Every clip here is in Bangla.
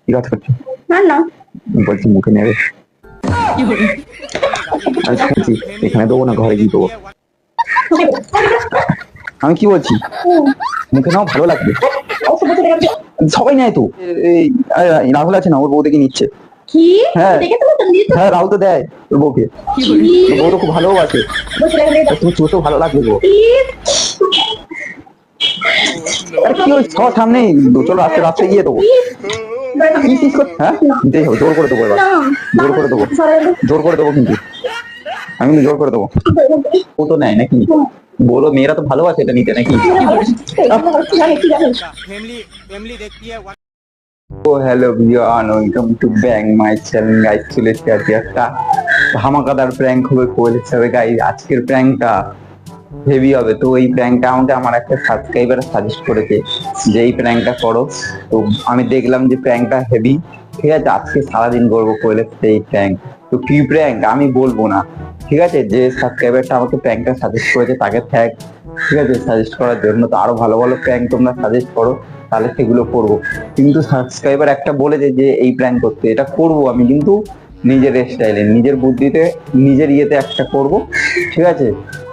কি কাজ করছো? না না বলছি মুখে নেবে। আমি শুনছি এখানে দেবো না ঘরে গিয়ে দেবো। আমি কি বলছি মুখে নাও, ভালো লাগবে। সবাই নেয় তো, এই রাহুল আছে না, ওর বউ দেখে নিচ্ছে। কি হ্যাঁ দেখে তো তুমি তো হ্যাঁ, রাহুল তো দেয় ওর বউকে। ওর বউ তো খুব ভালোবাসে। তুমি চোখে ভালো লাগবে গো। আরে কি হয়েছে, সবার সামনেই চলো আজকে রাত্রে গিয়ে দেবো। কি কি হ্যাঁ দিতেই হবে, জোর করে দেবো এবার। জোর করে দেবো, জোর করে দেবো কিন্তু আমি কিন্তু জোর করে দেবো। ও তো নেয় নাকি? বলো, মেয়েরা তো ভালোবাসে এটা নিতে নাকি? ও hello viewer, welcome to bang my channel guys. চলে এসেছি আজকে একটা ধামাকাদার প্র্যাঙ্ক হবে কোয়েলের সাথে গাইস। আজকের প্র্যাঙ্কটা হেভি হবে। তো এই প্র্যাঙ্কটা আমাকে আমার একটা সাবস্ক্রাইবার সাজেস্ট করেছে যে এই প্র্যাঙ্কটা করো। তো আমি দেখলাম যে প্র্যাঙ্কটা হেভি, ঠিক আছে। আজকে সারাদিন করবো কোয়েলের সাথে এই প্র্যাঙ্ক। তো কি প্র্যাঙ্ক আমি বলবো না, ঠিক আছে। যে সাবস্ক্রাইবারটা আমাকে প্র্যাঙ্কটা সাজেস্ট করেছে তাকে থ্যাঙ্ক, ঠিক আছে, সাজেস্ট করার জন্য। তো আরো ভালো ভালো প্র্যাঙ্ক তোমরা সাজেস্ট করো, তাহলে সেগুলো করবো। কিন্তু সাবস্ক্রাইবার একটা বলেছে যে এই প্র্যাঙ্ক করতে, এটা করবো আমি, কিন্তু নিজের স্টাইলে, নিজের বুদ্ধিতে, নিজের ইয়েতে একটা করব, ঠিক আছে।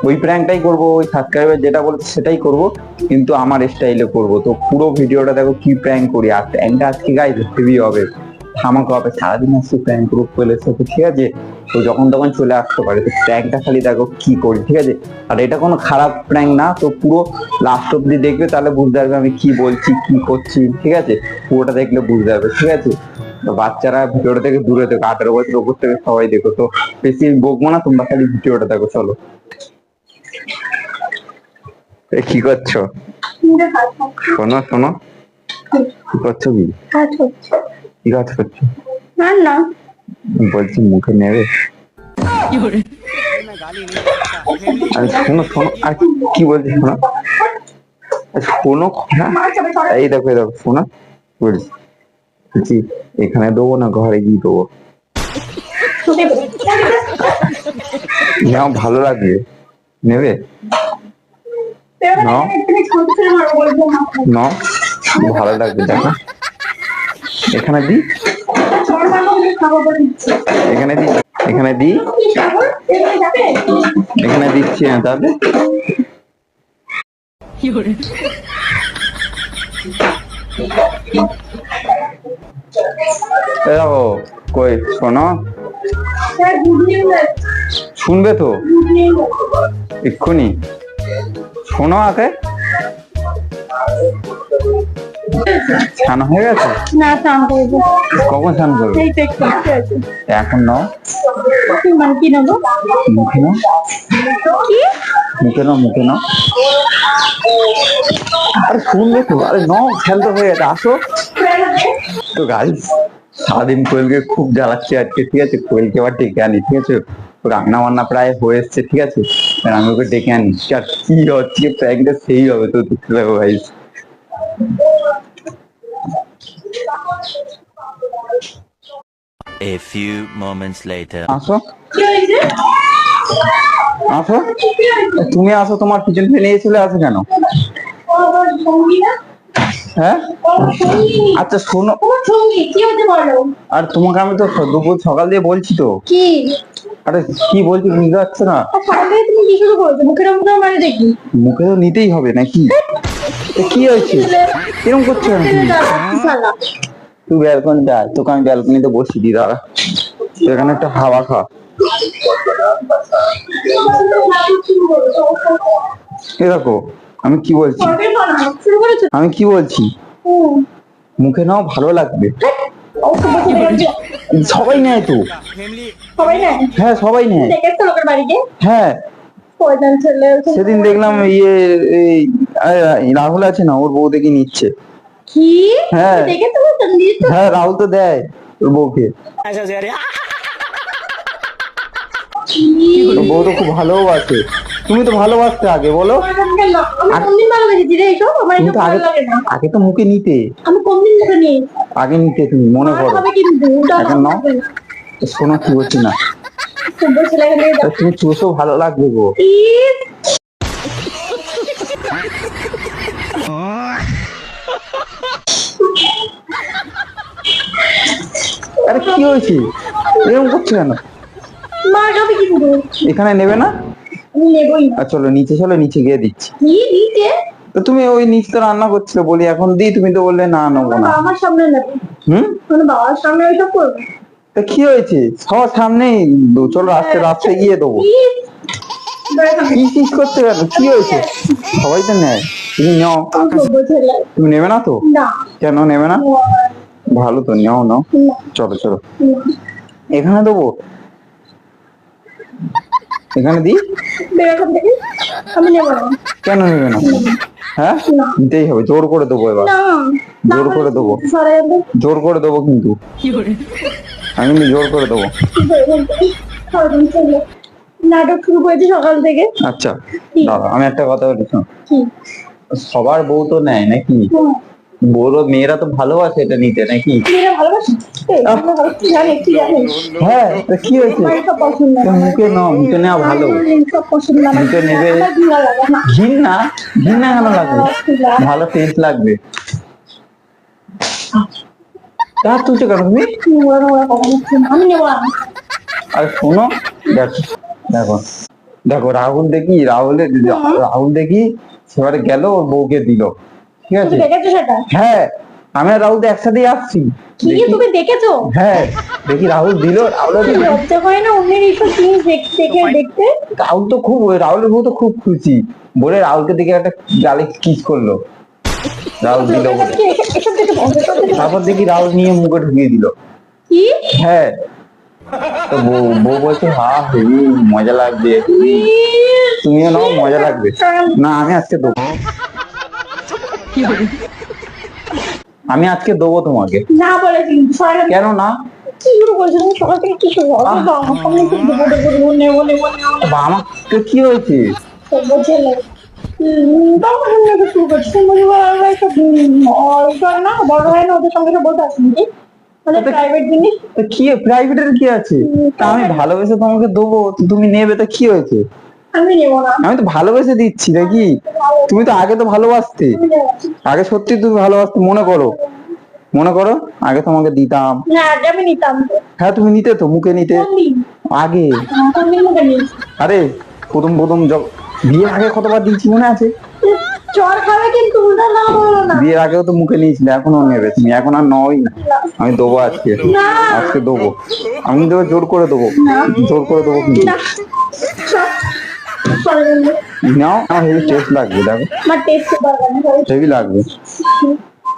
ওই প্র্যাঙ্কটাই করব, ওই সাবস্ক্রাইবার যেটা বলছে সেটাই করব, কিন্তু আমার স্টাইলে করব। তো পুরো ভিডিওটা দেখো কি প্র্যাঙ্ক করি। আর প্র্যাঙ্কটা আজকে গাইজ হেভি হবে, ধামাকা হবে। সারাদিন আসছে প্র্যাঙ্ক গ্রুপ পেলের সাথে, ঠিক আছে। তো যখন তখন চলে আসতে পারে। তো প্র্যাঙ্কটা খালি দেখো কি করি, ঠিক আছে। আর এটা কোনো খারাপ প্র্যাঙ্ক না, তো পুরো লাস্ট অব্দি দেখবে, তাহলে বুঝতে পারবে আমি কি বলছি কি করছি, ঠিক আছে। পুরোটা দেখলে বুঝতে পারবে, ঠিক আছে। তো বাচ্চারা ভিডিওটা থেকে দূরে দেখো, 18 বছর উপর থেকে সবাই দেখো। তো বেশি বকবো না, তোমরা খালি ভিডিওটা দেখো, চলো। কি করছো? শোনো শোনো, কি করছো? কি কি কাজ করছো? না না বলছি মুখে নেবে। আরে শোনো শোনো, আর কি বলছি শোনো, শোনো। হ্যাঁ এই দেখো, এই দেখো, শোনো বলছি। বলছি এখানে দেবো না ঘরে গিয়ে দেবো। নাও, ভালো লাগবে, নেবে? নাও নাও, ভালো লাগবে, দেখো। এখানে দি, এখানে দি, এখানে দি, এখানে দিচ্ছি না, তাহলে দেখো। কই শোনো, শুনবে তো এক্ষুনি, শোনো আগে। স্নান হয়ে গেছে? না স্নান করবো। কখন স্নান করবে? এখন নাও, মানে কি নেবো? মুখে নাও, কি মুখে নাও, মুখে নাও। আরে শুনবে তো, আরে নাও, খেয়াল তো হয়ে গেছে, আসো। তো গাইস, সারাদিন কোয়েলকে খুব জ্বালাচ্ছি আজকে, ঠিক আছে। কোয়েলকে আবার ডেকে আনি, ঠিক আছে। রান্না বান্না প্রায় হয়ে এসছে, ঠিক আছে। আমি ওকে ডেকে আনি, আর কি হচ্ছে প্র্যাঙ্কটা সেই হবে, তো দেখতে থাকো guys. A few moments later. আসো কি হয়েছে? আসো, তুমি আসো, তোমার পিছন ফেলে চলে আসো কেন? হ্যাঁ আচ্ছা শোনো, কি হতে পারলো? আর তোমাকে আমি তো দুপুর সকাল দিয়ে বলছি তো। কি আরে কি বলছি বুঝতে পারছো না? সকাল থেকে তুমি কি শুরু করেছো? মুখের মুখে মানে দেখি মুখে তো নিতেই হবে নাকি? কি হয়েছে, কিরকম করছো তুমি? তুই ব্যালকনি যা, তোকে আমি ব্যালকনিতে বসিয়ে দিই, দাঁড়া। এখানে একটা হাওয়া খা। দেখো আমি কি বলছি, আমি কি বলছি, মুখে নাও, ভালো লাগবে। সবাই নেয় তো। হ্যাঁ সবাই নেয়। হ্যাঁ সেদিন দেখলাম ইয়ে, রাহুল আছে না, ওর বউ দেখে নিচ্ছে। কি হ্যাঁ হ্যাঁ, রাহুল তো দেয় ওর বউকে। ওর বউ তো খুব ভালোবাসে। তুমি তো ভালোবাসতে আগে, বলো। কিন্তু আগে তো মুখে নিতে, আমি কোন দিন মুখে নিই? আগে নিতে তুমি, মনে করো। এখন নাও, শোনো কি বলছি না, তুমি চোষও ভালো লাগবে গো। আরে কি হয়েছে, এরকম করছো কেন? মা যাবে কি করে? এখানে নেবে না? আমি নেবই না। আর চলো নিচে, চলো নিচে গিয়ে দিচ্ছি। কি দিতে? তো তুমি ওই নিচে তো রান্না করছিলে, বলি এখন দিই, তুমি তো বললে না নেবো আমার না। বাবার সামনে নেবে। হুম, মানে বাবার সামনে ওইসব করবে? তা কি হয়েছে, সবার সামনেই চলো রাস্তায় গিয়ে দেবো। কি চিজ করতে গেল, কি হয়েছে? সবাই তো নেয়, তুমি নাও। তুমি নেবে না তো? না। কেন নেবে না? ভালো তো, নাও নাও, চলো চলো। এখানে দেবো, এখানে দিই। বের এখান থেকে। আমি নেবো না। কেন নেবে না? হ্যাঁ, না। নিতেই হবে, জোর করে দেবো এবার। না। জোর করে দেবো, সরে যাবে। জোর করে দেবো কিন্তু, আমি কিন্তু জোর করে দেবো। নাটক শুরু করেছি সকাল থেকে। আচ্ছা দাদা, আমি একটা কথা বলি শোনো। কি? সবার বউ তো নেয় নাকি? বড় মেয়েরা তো ভালোবাসে এটা নিতে নাকি? মেয়েরা ভালোবাসে? কি জানিস, কি জানিস? হ্যাঁ, তা কি হয়েছে? আমার এসব পছন্দ না। তো মুখে নাও, মুখে নেওয়া ভালো। আমার এসব পছন্দ না। মুখে নেবে। আমার ঘৃণা লাগে না। ঘৃণা? ঘৃণা কেন লাগবে? ভালো টেস্ট লাগবে। দাঁত তুলছো কেন তুমি? নোংরা নোংরা কথা বলছি না। আমি নেবো না। আরে শোনো, দেখো দেখো দেখো, রাহুল দেখি সেবারে গেল, ওর বউকে দিল, ঠিক আছে? তুমি দেখেছো সেটা? হ্যাঁ, আমি আর রাহুল তো একসাথেই আসছি। কি দেখি- তুমি দেখেছো? হ্যাঁ, দেখি রাহুল দিল, লজ্জা করে না অন্যের এইসব জিনিস দেখতে? রাহুলের বউ তো খুব খুশি, বলে রাহুলকে দেখে একটা গালে কিস করলো, রাহুল দিল বলে। এসব দেখে তারপর দেখি রাহুল নিয়ে মুখে ঢুকিয়ে দিল। কি? হ্যাঁ, তো বউ বলছে হ্যাঁ হেবি মজা লাগবে, তুমিও নাও, মজা লাগবে। না, আমি আজকে দেবো, আমি আজকে দেবো তোমাকে। না বলে কিন্তু কেন না? কি শুরু করেছো তুমি সকাল থেকে? কি শুরু করছো? আমার সামনে কি দেবো, নেবো। আমাকে কি হয়েছে? সব বলছে তখন আমি ওকে শুরু করছি। তুমি বলবে সব করে না, বড় হয় না, ওদের সঙ্গে সব বলতে আসি নাকি? মানে প্রাইভেট জিনিস। তো কি প্রাইভেটের কি আছে? তা আমি ভালোবেসে তোমাকে দেবো, তো তুমি নেবে, তা কি হয়েছে? আমি নেবো না। আমি তো ভালোবেসে দিচ্ছি নাকি? তুমি তো আগে তো ভালোবাসতে, আমি নেবো না। আগে সত্যি তুমি ভালোবাসতে, মনে করো, মনে করো, আগে তোমাকে দিতাম। না, আগে আমি নিতাম তো। হ্যাঁ, তুমি নিতে তো, মুখে নিতে কোন দিন? আগে। কোন দিন মুখে নিয়েছি? আরে প্রথম বিয়ের আগে কতবার দিয়েছি মনে আছে? চর খাবে কিন্তু, ওটা না বলো না। বিয়ের আগেও তো মুখে নিয়েছিলে, এখনো নেবে তুমি, এখন আর নই না। আমি দেবো আজকে, না। আজকে দেবো, আমি দেবো, জোর করে দেবো, জোর করে দেবো কিন্তু। না। সব করে দেবো। নাও, আমার হেভি টেস্ট লাগবে, দেখো আমার টেস্ট পারবে না। হেভি লাগবে।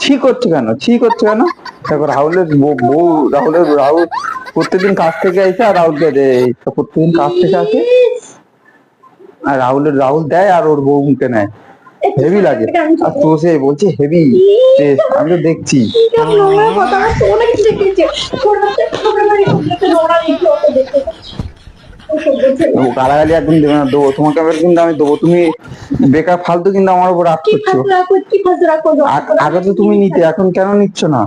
ছি করছো কেন, ছি করছো কেন? দেখো রাহুল রাহুল প্রত্যেকদিন কাজ থেকে আইসে, আর রাহুলকে দেয়, প্রত্যেকদিন কাজ থেকে আসে, আর রাহুল দেয়, আর ওর বউ মুখে নেয়, হেভি লাগে। আর তো সে বলছে হেভি টেস্ট, আমি তো দেখছি। ও গালাগালি একদম দেবে না, দেবো তোমাকে, আবার কিন্তু আমি দেবো, তুমি বেকার ফালতু কিন্তু আমার উপর রাগ করছো। আগে তো তুমি নিতে, এখন কেন নিচ্ছ না?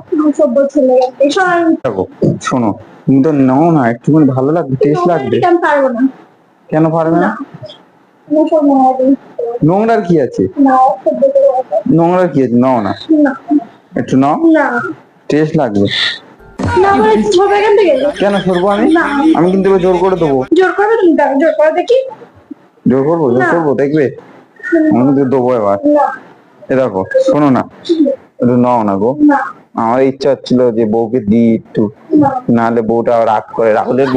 দেখো শোনো, তুমি তো নাও না, একটুখানি ভালো লাগবে, টেস্ট লাগবে। কেন পারবে না? নোংরার কি আছে? নোংরার কি আছে, নাও না, একটু নাও, টেস্ট লাগবে। কেন সরবো আমি? না। আমি কিন্তু এবার জোর করে দেবো। জোর করবে তুমি? জোর করে দেখি। জোর করবো, দেখবে, আমি কিন্তু দেবো এবার। না। এ দেখো শোনো না, একটু নাও না গো, না। আমার ইচ্ছা হচ্ছিল যে বউকে দিই একটু, নাহলে বউটা রাগ করে। রাহুলের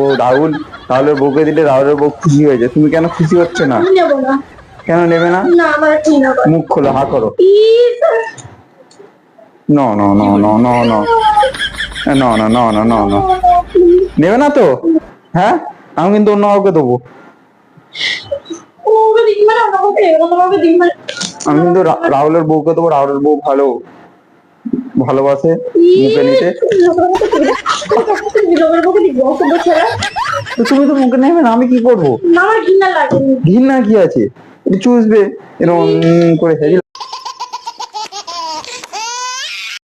বউকে দিলে রাহুলের বউ খুশি হয়েছে, তুমি কেন খুশি হচ্ছে না? আমি নেবো না। কেন নেবে না? না, আমার ঘৃণা করে। মুখ খোলো, হা করো। Please. No no no no no no no no no no no no, নেবে না তো? হ্যাঁ, আমি কিন্তু অন্য কাউকে দেবো। ওকে দিন মানে ওকে দিন মানে। আমি কিন্তু রাহুলের বউকে দেবো, রাহুলের বউ ভালোবাসে মুখে নিতে। তো তুমি তো মুখে নেবে না, আমি কি করবো? আমার ঘৃণা লাগে। ঘৃণা কি আছে? একটু চুষবে, এরকম করে হেভি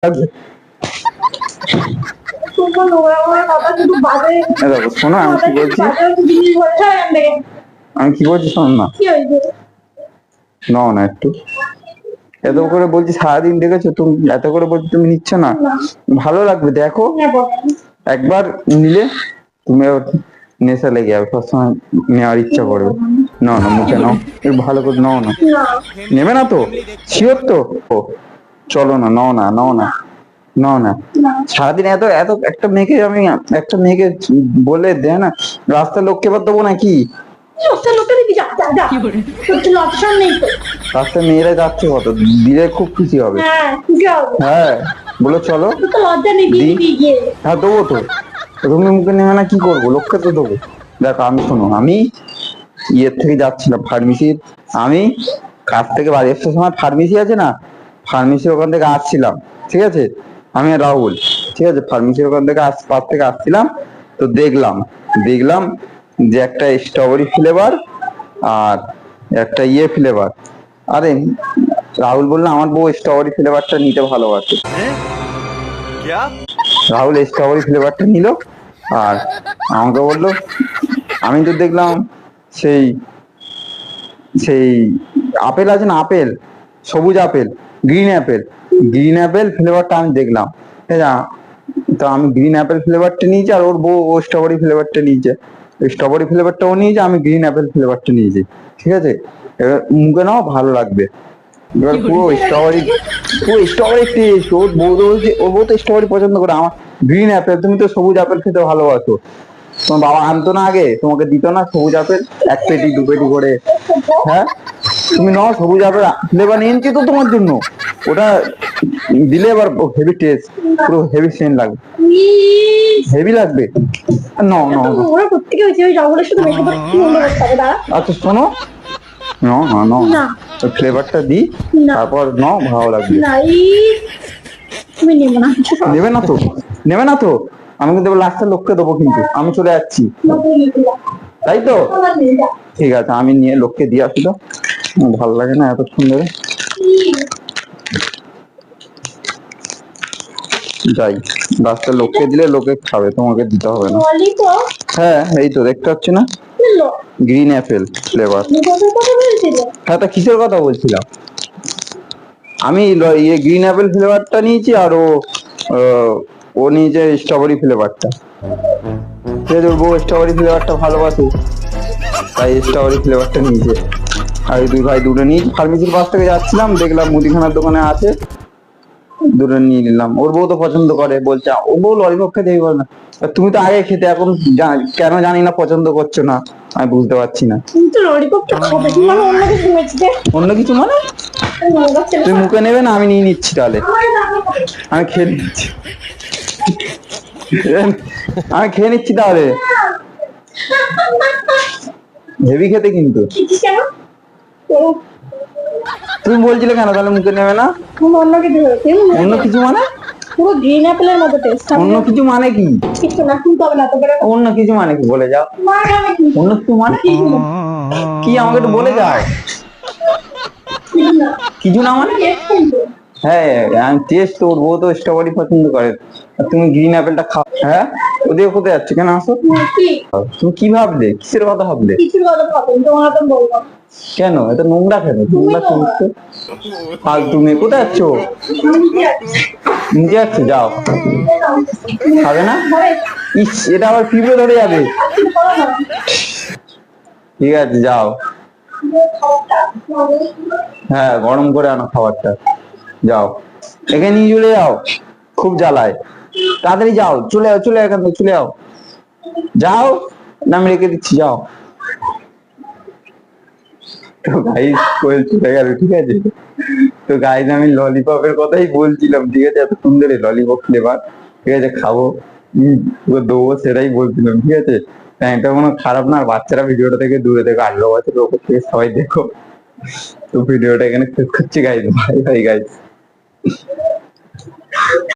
লাগবে। তোমার নোংরা নোংরা কথা শুধু বাজে। দেখো শোনো, আমি কি বলছি, আমি কি বলছি শোনো না, কি হয়েছে? নাও না একটু, এত করে বলছি সারাদিন দেখেছো তুমি, এত করে বলছি তুমি নিচ্ছ না, না। ভালো লাগবে দেখো, নেবো না। একবার নিলে তুমি আবার নেশা লেগে যাবে, সবসময় নেওয়ার ইচ্ছা করবে। না না, মুখে নাও, একটু ভালো করে নাও না। না নেবে না তো? শিওর তো? ও, চলো না, নাও না, নাও না, নাও না। না সারাদিন এত এত একটা মেয়েকে আমি, একটা মেয়েকে বলে দেয় না, রাস্তার লোককে এবার দেবো নাকি? রাস্তার লোকটা দেখি যা যা যা, তোর তো লজ্জা নেই তো। রাস্তায় মেয়েরা যাচ্ছে কত, দিলে খুব খুশি হবে। হ্যাঁ খুশি হবে। হ্যাঁ, বলো চলো। তোর তো লজ্জা নেই, দিয়ে দিবি গিয়ে। হ্যাঁ দেবো তো, তুমি মুখে নেবে না কি করবো, লোককে তো দেবো। দেখো আমি, শোনো, আমি ইয়ের থেকে যাচ্ছিলাম ফার্মেসির, আমি কাজ থেকে বাড়ি আসার সময় ফার্মেসি আছে না, ফার্মেসির ওখান থেকে আসছিলাম, ঠিক আছে, আমি আর রাহুল, ঠিক আছে, ফার্মেসির ওখান থেকে পাশ থেকে আসছিলাম, তো দেখলাম দেখলাম যে একটা স্ট্রবেরি ফ্লেভার আর একটা ইয়ে ফ্লেভার। আরে রাহুল বললো আমার বউ স্ট্রবেরি ফ্লেভারটা নিতে ভালোবাসে। क्या? রাহুল স্ট্রবেরি ফ্লেভারটা নিল আর আমাকে বললো, আমি তো দেখলাম সেই সেই আপেল আছে না, আপেল, সবুজ apple, green Apple, green Apple ফ্লেভারটা আমি দেখলাম, ঠিক আছে, তো আমি গ্রিন অ্যাপেল ফ্লেভারটা নিয়েছি আর ওর বউ ও স্ট্রবেরি ফ্লেভারটা নিয়েছে। স্ট্রবেরি ফ্লেভারটাও নিয়েছে, আমি গ্রিন অ্যাপেল ফ্লেভারটা নিয়েছি, ঠিক আছে। এবার মুখে নাও, ভালো লাগবে। এবার পুরো স্ট্রবেরি, পুরো স্ট্রবেরি টেস্ট। ওর বউ তো বলছে, ওর বউ তো স্ট্রবেরি পছন্দ করে, আমার গ্রিন অ্যাপেল, তুমি তো সবুজ আপেল খেতে ভালোবাসো, তোমার বাবা আনতো না আগে, তোমাকে দিত না সবুজ আপেল, এক পেটি দু পেটি করে? হ্যাঁ, তুমি নাও সবুজ আপেল ফ্লেভার নিয়েছি তো তোমার জন্য, ওটা দিলে এবার হেভি টেস্ট, পুরো হেভি সেন্ট লাগবে, হেভি লাগবে। নাও নাও নাও। ওরা প্রত্যেকে হয়েছে ওই রাহুলের সাথে মেকআপ কি বন্ধ করতে হবে দাঁড়া। আচ্ছা শোনো, নাও না নাও, না ওই ফ্লেভারটা দিই, না। তারপর নাও, ভালো লাগবে। না তুমি নেবো না কিছু সব। নেবে না তো? নেবে না তো? আমি কিন্তু লাস্টের লোককে দেবো, কিন্তু আমি চলে যাচ্ছি, তাই তো? ঠিক আছে, আমি নিয়ে লোককে দিয়ে আসি তো, ভালো লাগে না এতক্ষণ ধরে, যাই, রাস্তার লোককে দিলে লোকে খাবে, তোমাকে দিতে হবে না। ললিপপ হ্যাঁ এই তো দেখতে পাচ্ছি না, গ্রিন অ্যাপেল ফ্লেভার। কথা বলছিলে? হ্যাঁ, তা কিসের কথা বলছিলাম? আমি ইয়ে গ্রিন অ্যাপেল ফ্লেভারটা নিয়েছি আর ও নিয়েছে স্ট্রবেরি ফ্লেভারটা, ঠিক আছে, ওর বউ স্ট্রবেরি ফ্লেভারটা ভালোবাসে, তাই স্ট্রবেরি ফ্লেভারটা নিয়েছে। আর এই দুই ভাই দুটো নিয়েছি, ফার্মেসির পাশ থেকে যাচ্ছিলাম, দেখলাম মুদিখানার দোকানে আছে, দুটো নিয়ে নিলাম। ওর বউ তো পছন্দ করে, বলছে ও বউ ললিপপ খেতে পারে না। আর তুমি তো আগে খেতে, এখন কেন জানি না পছন্দ করছো না, আমি বুঝতে পারছি না। তুমি তো ললিপপটা খাবে, তুমি মানে অন্য কিছু নিয়েছিলে। অন্য কিছু মানে? তুমি মুখে নেবে না, আমি নিয়ে নিচ্ছি তাহলে, আমি খেয়ে নিচ্ছি, আমি খেয়ে নিচ্ছি তাহলে, হেভি খেতে কিন্তু। কেন তুমি বলছিলে কেন তাহলে মুখে নেবে না? তুমি অন্য কিছু হয়েছে? অন্য কিছু মানে? পুরো গ্রিন অ্যাপেলের মতো টেস্ট। অন্য কিছু মানে কি? কিছু না, শুনতে হবে না তো করে। অন্য কিছু মানে কি বলে যাও? অন্য কিছু মানে কি, আমাকে একটু বলে যাও। কিছু না মানে? হ্যাঁ, আমি টেস্ট তো, ওর বউ তো স্ট্রবেরি পছন্দ করে, আর তুমি গ্রিন অ্যাপেলটা খাও। হ্যাঁ, ওদিকে কোথায় যাচ্ছে, কেন আসো? তুমি কি ভাবলে, কিসের কথা ভাবলে? কিছুর কথা ভাবেন, তোমার তো বলবো। কেন এত নোংরা, কেন নোংরা শুনছো? আর তুমি কোথায় যাচ্ছ? নিজে যাচ্ছে, যাও, খাবে না? ইস, এটা আবার পিঁপড়ে ধরে যাবে। ঠিক আছে যাও, হ্যাঁ গরম করে আনো খাবারটা, যাও, এখানে নিয়ে চলে যাও, খুব জ্বালায়, তাড়াতাড়ি যাও, চলে যাও, চলে যাও এখান থেকে, চলে যাও, যাও, না আমি রেখে দিচ্ছি, যাও। তো গাইস কোয়েল চলে গেল, ঠিক আছে। তো গাইস আমি ললিপপের কথাই বলছিলাম, ঠিক আছে, এত সুন্দর ললিপপ ফ্লেভার, ঠিক আছে, খাবো, দেবো, সেটাই বলছিলাম, ঠিক আছে। এটা কোনো খারাপ না, আর বাচ্চারা ভিডিওটা থেকে দূরে থেকে 18 বছরের উপর থেকে সবাই দেখো। তো ভিডিওটা এখানে শেষ করছি গাইস, বাই বাই গাইস।